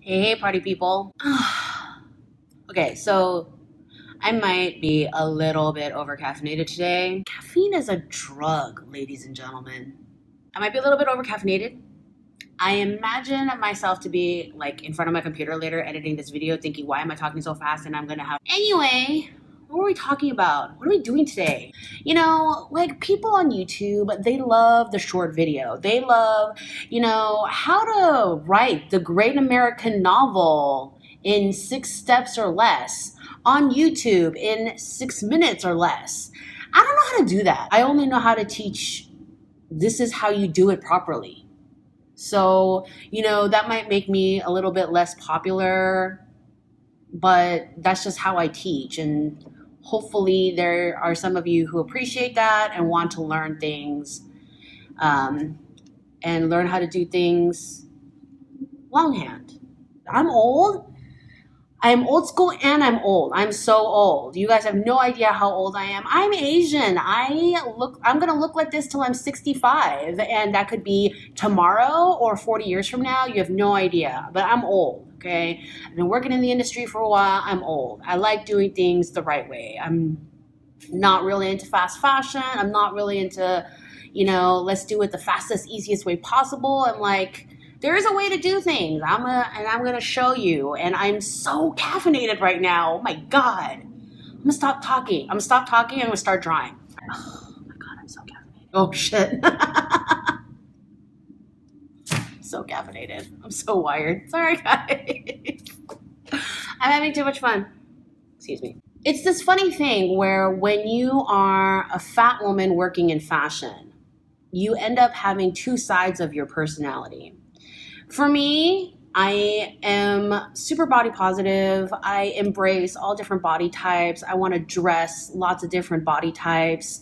Hey, party people. Okay, so I might be a little bit over-caffeinated today. Caffeine is a drug, ladies and gentlemen. I might be a little bit over-caffeinated. I imagine myself to be like in front of my computer later editing this video thinking, why am I talking so fast? And I'm gonna have. Anyway, what were we talking about? What are we doing today? Like people on YouTube, they love the short video. They love, how to write the great American novel in 6 steps or less on YouTube in 6 minutes or less. I don't know how to do that. I only know how to teach this is how you do it properly. So, that might make me a little bit less popular, but that's just how I teach. And hopefully there are some of you who appreciate that and want to learn things and learn how to do things longhand. I'm old. I'm old school and I'm old. I'm so old. You guys have no idea how old I am. I'm Asian. I'm going to look like this till I'm 65, and that could be tomorrow or 40 years from now. You have no idea, but I'm old, okay? I've been working in the industry for a while. I'm old. I like doing things the right way. I'm not really into fast fashion. I'm not really into, let's do it the fastest, easiest way possible. I'm like, there is a way to do things. I'm gonna show you. And I'm so caffeinated right now. Oh my God. I'm gonna stop talking. I'm gonna start drawing. Oh my God, I'm so caffeinated. Oh shit. So caffeinated. I'm so wired. Sorry, guys. I'm having too much fun. Excuse me. It's this funny thing where when you are a fat woman working in fashion, you end up having 2 sides of your personality. For me, I am super body positive. I embrace all different body types. I want to dress lots of different body types.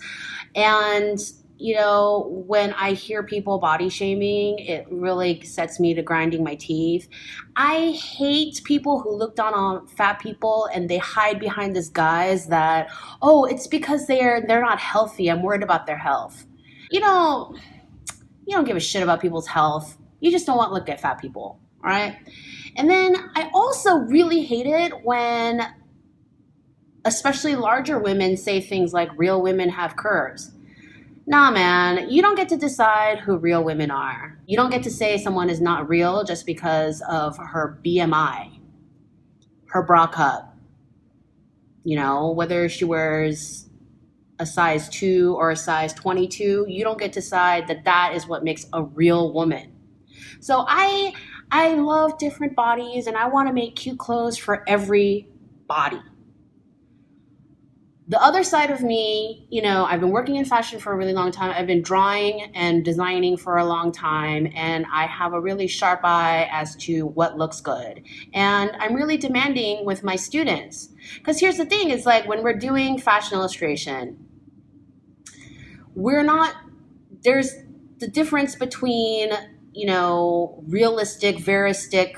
And, when I hear people body shaming, it really sets me to grinding my teeth. I hate people who look down on fat people and they hide behind this guise that, oh, it's because they're not healthy. I'm worried about their health. You don't give a shit about people's health. You just don't want to look at fat people, all right? And then I also really hate it when especially larger women say things like real women have curves. Nah, man, you don't get to decide who real women are. You don't get to say someone is not real just because of her BMI, her bra cup, whether she wears a size 2 or a size 22, you don't get to decide that is what makes a real woman. So I love different bodies and I want to make cute clothes for every body. The other side of me, I've been working in fashion for a really long time. I've been drawing and designing for a long time, and I have a really sharp eye as to what looks good. And I'm really demanding with my students. Because here's the thing, it's like when we're doing fashion illustration, there's the difference between realistic, veristic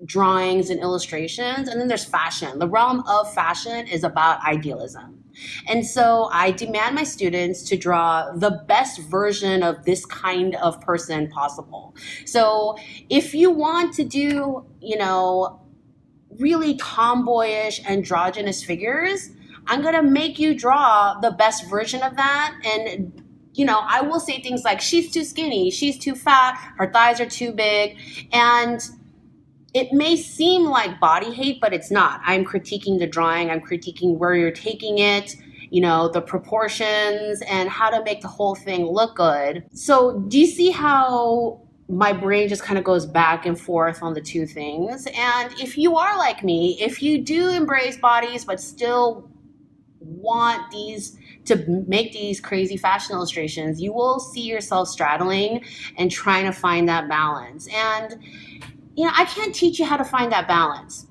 drawings and illustrations, and then there's fashion. The realm of fashion is about idealism. And so I demand my students to draw the best version of this kind of person possible. So if you want to do, really tomboyish, androgynous figures, I'm going to make you draw the best version of that. And I will say things like, she's too skinny, she's too fat, her thighs are too big. And it may seem like body hate, but it's not. I'm critiquing the drawing. I'm critiquing where you're taking it, the proportions and how to make the whole thing look good. So do you see how my brain just kind of goes back and forth on the 2 things? And if you are like me, if you do embrace bodies, but still want to make these crazy fashion illustrations, you will see yourself straddling and trying to find that balance. And, I can't teach you how to find that balance.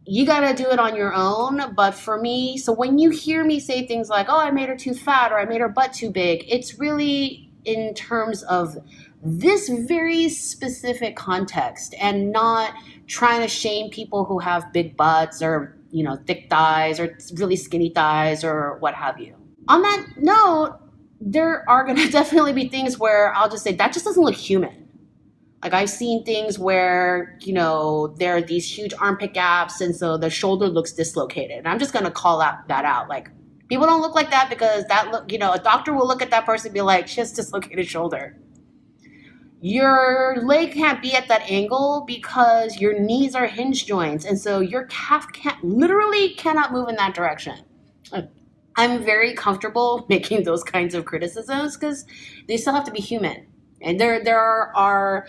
You got to do it on your own. But for me, so when you hear me say things like, oh, I made her too fat or I made her butt too big, it's really in terms of this very specific context and not trying to shame people who have big butts or thick thighs or really skinny thighs or what have you. On that note, there are going to definitely be things where I'll just say, that just doesn't look human. Like I've seen things where, there are these huge armpit gaps and so the shoulder looks dislocated. And I'm just going to call that out. Like people don't look like that because that look, a doctor will look at that person and be like, she has dislocated shoulder. Your leg can't be at that angle because your knees are hinge joints. And so your calf cannot move in that direction. I'm very comfortable making those kinds of criticisms because they still have to be human. And there are,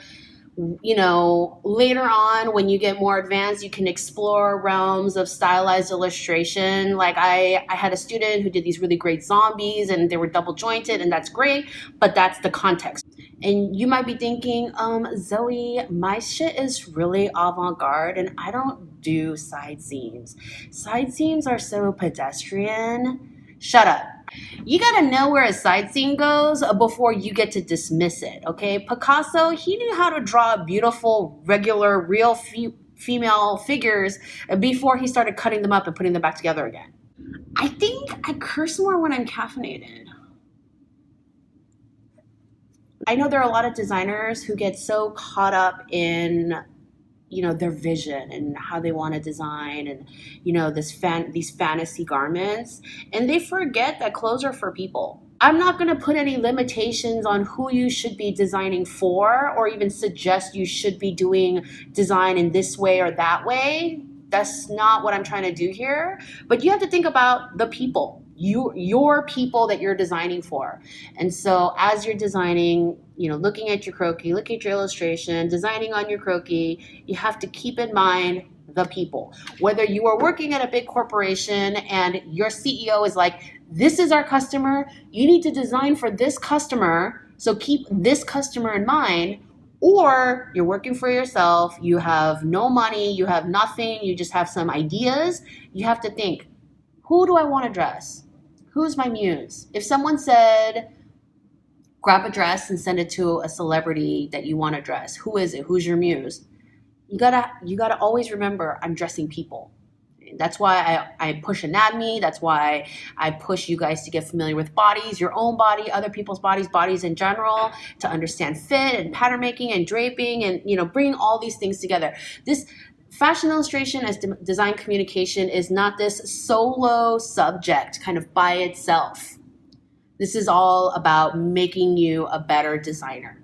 later on when you get more advanced, you can explore realms of stylized illustration. Like I had a student who did these really great zombies and they were double jointed, and that's great, but that's the context. And you might be thinking, Zoe, my shit is really avant-garde and I don't do side seams. Side seams are so pedestrian. Shut up. You gotta know where a side seam goes before you get to dismiss it, okay? Picasso, he knew how to draw beautiful, regular, real female figures before he started cutting them up and putting them back together again. I think I curse more when I'm caffeinated. I know there are a lot of designers who get so caught up in their vision and how they want to design and these fantasy garments, and they forget that clothes are for people. I'm not going to put any limitations on who you should be designing for or even suggest you should be doing design in this way or that way. That's not what I'm trying to do here. But you have to think about the people, your people that you're designing for. And so as you're designing, looking at your croquis, looking at your illustration, designing on your croquis, you have to keep in mind the people. Whether you are working at a big corporation and your CEO is like, this is our customer, you need to design for this customer, so keep this customer in mind. Or you're working for yourself, you have no money, you have nothing, you just have some ideas. You have to think, who do I want to dress? Who's my muse? If someone said, grab a dress and send it to a celebrity that you want to dress, who is it? Who's your muse? You gotta always remember, I'm dressing people. That's why I push anatomy. That's why I push you guys to get familiar with bodies, your own body, other people's bodies in general, to understand fit and pattern making and draping and, bringing all these things together. This fashion illustration as design communication is not this solo subject kind of by itself. This is all about making you a better designer.